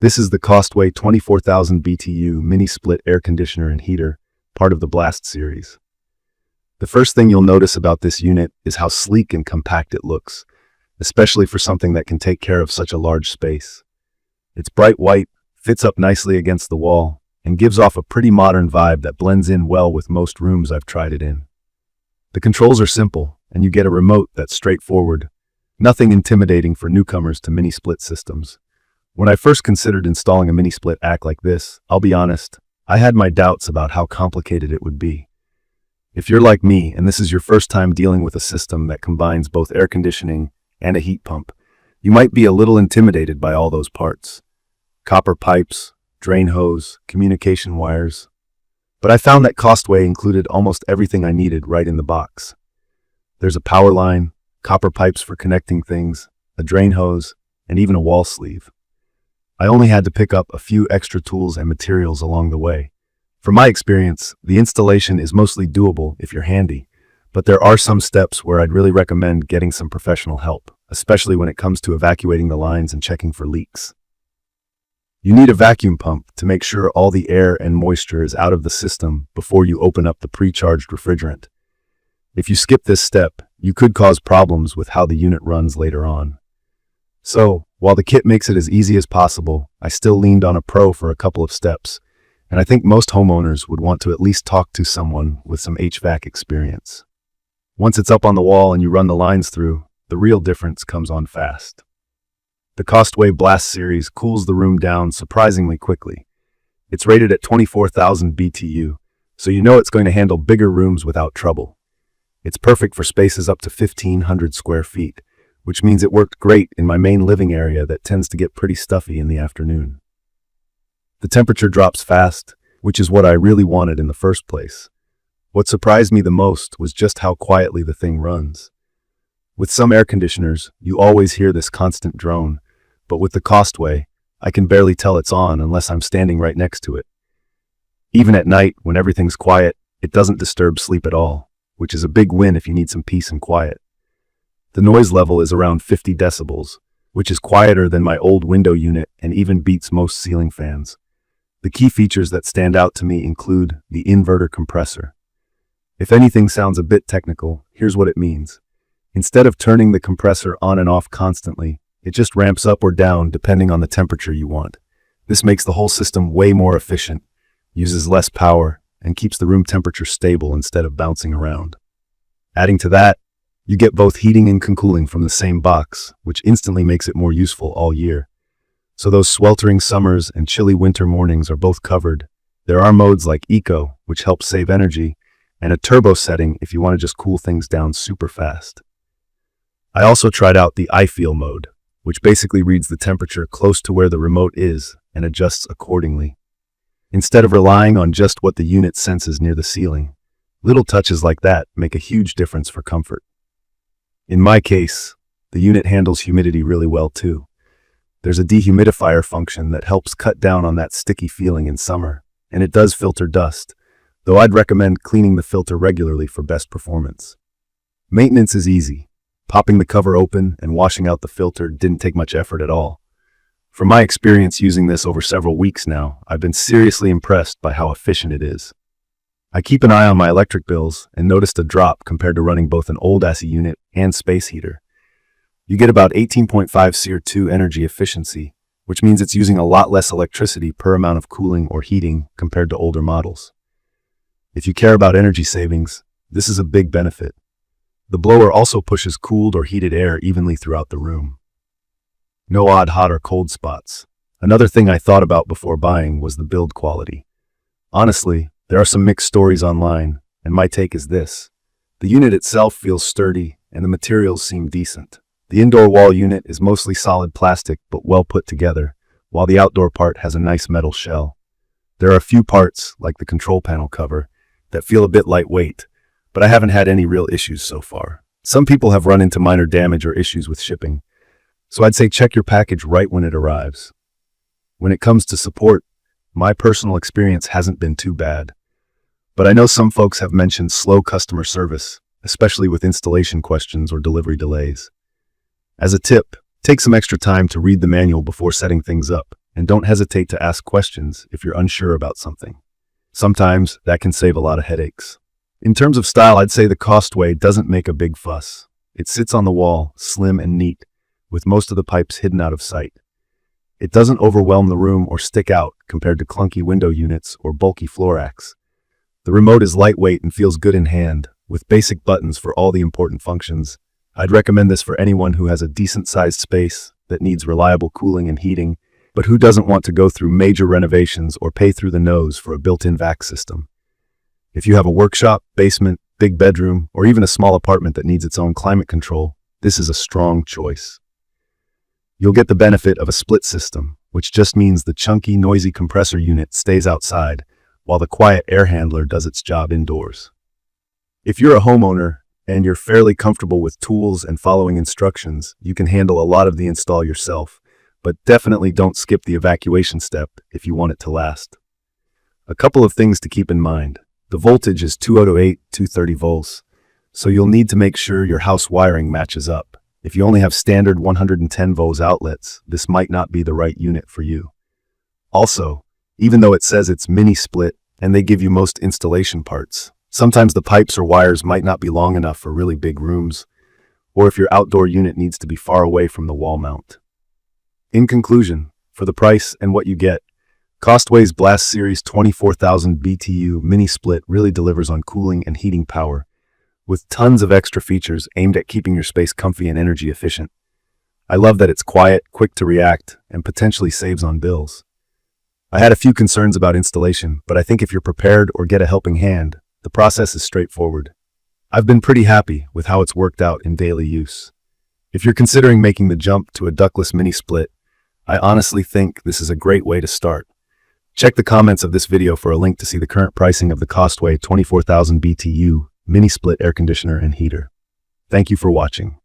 This is the COSTWAY 24,000 BTU mini-split air conditioner and heater, part of the Blast series. The first thing you'll notice about this unit is how sleek and compact it looks, especially for something that can take care of such a large space. It's bright white, fits up nicely against the wall, and gives off a pretty modern vibe that blends in well with most rooms I've tried it in. The controls are simple, and you get a remote that's straightforward. Nothing intimidating for newcomers to mini-split systems. When I first considered installing a mini-split ACK like this, I'll be honest, I had my doubts about how complicated it would be. If you're like me and this is your first time dealing with a system that combines both air conditioning and a heat pump, you might be a little intimidated by all those parts. Copper pipes, drain hose, communication wires. But I found that COSTWAY included almost everything I needed right in the box. There's a power line, copper pipes for connecting things, a drain hose, and even a wall sleeve. I only had to pick up a few extra tools and materials along the way. From my experience, the installation is mostly doable if you're handy, but there are some steps where I'd really recommend getting some professional help, especially when it comes to evacuating the lines and checking for leaks. You need a vacuum pump to make sure all the air and moisture is out of the system before you open up the pre-charged refrigerant. If you skip this step, you could cause problems with how the unit runs later on. So, while the kit makes it as easy as possible, I still leaned on a pro for a couple of steps, and I think most homeowners would want to at least talk to someone with some HVAC experience. Once it's up on the wall and you run the lines through, the real difference comes on fast. The COSTWAY Blast series cools the room down surprisingly quickly. It's rated at 24,000 BTU, so you know it's going to handle bigger rooms without trouble. It's perfect for spaces up to 1,500 square feet, which means it worked great in my main living area that tends to get pretty stuffy in the afternoon. The temperature drops fast, which is what I really wanted in the first place. What surprised me the most was just how quietly the thing runs. With some air conditioners, you always hear this constant drone, but with the COSTWAY, I can barely tell it's on unless I'm standing right next to it. Even at night, when everything's quiet, it doesn't disturb sleep at all, which is a big win if you need some peace and quiet. The noise level is around 50 decibels, which is quieter than my old window unit and even beats most ceiling fans. The key features that stand out to me include the inverter compressor. If anything sounds a bit technical, here's what it means. Instead of turning the compressor on and off constantly, it just ramps up or down depending on the temperature you want. This makes the whole system way more efficient, uses less power, and keeps the room temperature stable instead of bouncing around. Adding to that, you get both heating and cooling from the same box, which instantly makes it more useful all year. So those sweltering summers and chilly winter mornings are both covered. There are modes like Eco, which helps save energy, and a turbo setting if you want to just cool things down super fast. I also tried out the I-Feel mode, which basically reads the temperature close to where the remote is and adjusts accordingly. Instead of relying on just what the unit senses near the ceiling, little touches like that make a huge difference for comfort. In my case, the unit handles humidity really well too. There's a dehumidifier function that helps cut down on that sticky feeling in summer, and it does filter dust, though I'd recommend cleaning the filter regularly for best performance. Maintenance is easy. Popping the cover open and washing out the filter didn't take much effort at all. From my experience using this over several weeks now, I've been seriously impressed by how efficient it is. I keep an eye on my electric bills and noticed a drop compared to running both an old AC unit and space heater. You get about 18.5 SEER2 energy efficiency, which means it's using a lot less electricity per amount of cooling or heating compared to older models. If you care about energy savings, this is a big benefit. The blower also pushes cooled or heated air evenly throughout the room. No odd hot or cold spots. Another thing I thought about before buying was the build quality. Honestly, there are some mixed stories online, and my take is this. The unit itself feels sturdy, and the materials seem decent. The indoor wall unit is mostly solid plastic but well put together, while the outdoor part has a nice metal shell. There are a few parts, like the control panel cover, that feel a bit lightweight, but I haven't had any real issues so far. Some people have run into minor damage or issues with shipping, so I'd say check your package right when it arrives. When it comes to support, my personal experience hasn't been too bad. But I know some folks have mentioned slow customer service, especially with installation questions or delivery delays. As a tip, take some extra time to read the manual before setting things up, and don't hesitate to ask questions if you're unsure about something. Sometimes that can save a lot of headaches. In terms of style, I'd say the COSTWAY doesn't make a big fuss. It sits on the wall, slim and neat, with most of the pipes hidden out of sight. It doesn't overwhelm the room or stick out compared to clunky window units or bulky floor racks. The remote is lightweight and feels good in hand, with basic buttons for all the important functions. I'd recommend this for anyone who has a decent-sized space that needs reliable cooling and heating, but who doesn't want to go through major renovations or pay through the nose for a built-in vac system. If you have a workshop, basement, big bedroom, or even a small apartment that needs its own climate control, this is a strong choice. You'll get the benefit of a split system, which just means the chunky, noisy compressor unit stays outside, while the quiet air handler does its job indoors. If you're a homeowner and you're fairly comfortable with tools and following instructions, you can handle a lot of the install yourself, but definitely don't skip the evacuation step if you want it to last. A couple of things to keep in mind. The voltage is 208, 230 volts, so you'll need to make sure your house wiring matches up. If you only have standard 110 volts outlets, this might not be the right unit for you. Also, even though it says it's mini split and they give you most installation parts, sometimes the pipes or wires might not be long enough for really big rooms, or if your outdoor unit needs to be far away from the wall mount. In conclusion, for the price and what you get, COSTWAY's Blast Series 24,000 BTU mini split really delivers on cooling and heating power, with tons of extra features aimed at keeping your space comfy and energy efficient. I love that it's quiet, quick to react, and potentially saves on bills. I had a few concerns about installation, but I think if you're prepared or get a helping hand, the process is straightforward. I've been pretty happy with how it's worked out in daily use. If you're considering making the jump to a ductless mini split, I honestly think this is a great way to start. Check the comments of this video for a link to see the current pricing of the COSTWAY 24,000 BTU mini split air conditioner and heater. Thank you for watching.